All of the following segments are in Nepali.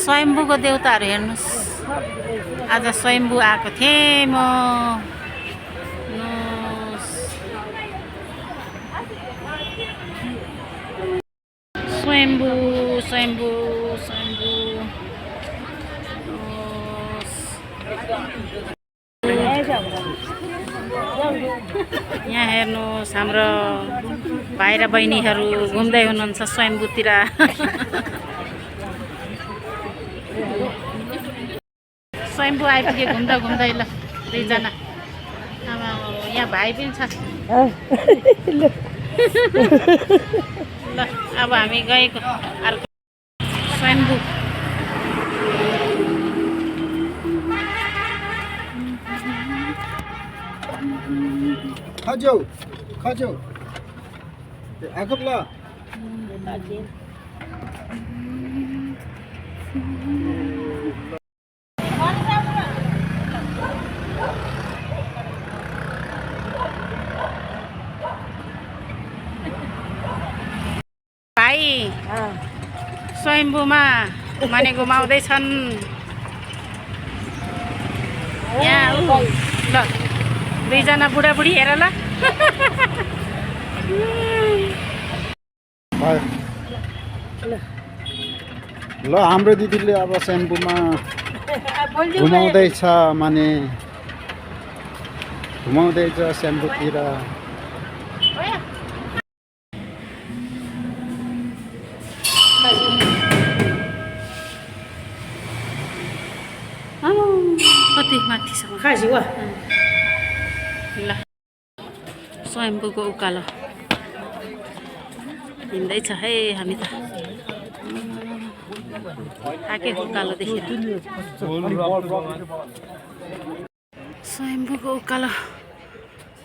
स्वयम्भूको देउताहरू हेर्नुहोस्। आज स्वयम्भू आएको थिएँ म। स्वयम्भू स्वयम्भू स्वयम्भू यहाँ हेर्नुहोस्, हाम्रो भाइ र बहिनीहरू घुम्दै हुनुहुन्छ स्वयम्भूतिर। स्वयम्भू आइपुग्यो घुम्दा घुम्दै। ल दुईजना यहाँ भाइ पनि छ। ल अब हामी गएको अर्को स्वयम्भू। खाजौ खाजौ आकपला भाइ स्वयम्भूमा माने घुमाउँदैछन् यहाँ। ल दुईजना बुढाबुढी हेर ल। ल हाम्रो दिदीले अब स्वयम्भूमा घुमाउँदैछ माने घुमाउँदैछ स्वयम्भूतिर। कति माथिसम्म ल स्वयम्भूको उकालो हिँड्दैछ है हामी त। आके उकालो देखेर स्वयम्भूको उकालो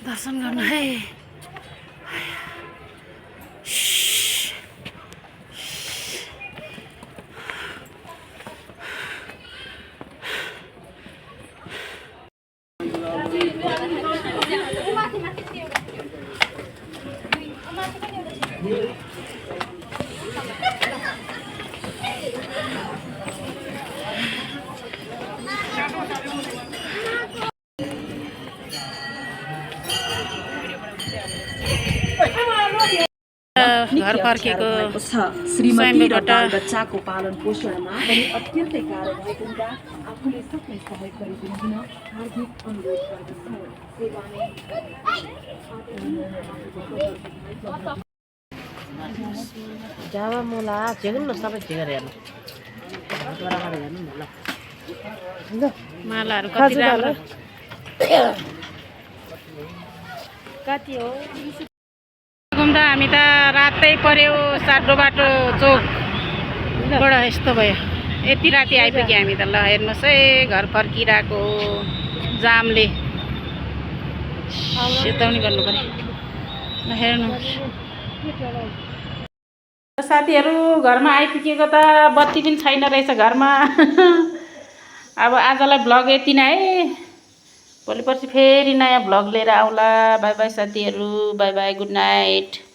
दर्शन गर्नु है। घर फर्केको श्रीमती र बच्चाको पालन पोषणमा पनि अत्यन्तै गाह्रो भएको हुँदा आफूले सक्ने सहयोग गरिदिन हार्दिक अनुरोध गर्दछु। जावा मुला चेगन न सबै चेगेर हेर्नु मालाहरू कति राम्रो। कति हो घुम्दा हामी त रातै पर्यो। साटो बाटो चोकबाट यस्तो भयो। यति राति आइपुग्यो हामी त। ल हेर्नुहोस् है घर फर्किरहेको जामले चेतावनी गर्नु पर्यो। ल हेर्नुहोस् साथीहरू, घरमा आइपुगेको त बत्ती पनि छैन रहेछ घरमा। अब आजलाई भ्लग यति नै है। भोलि पर्सि फेरि नयाँ भ्लग लिएर आउँला। बाई बाई साथीहरू, बाई बाई, गुड नाइट।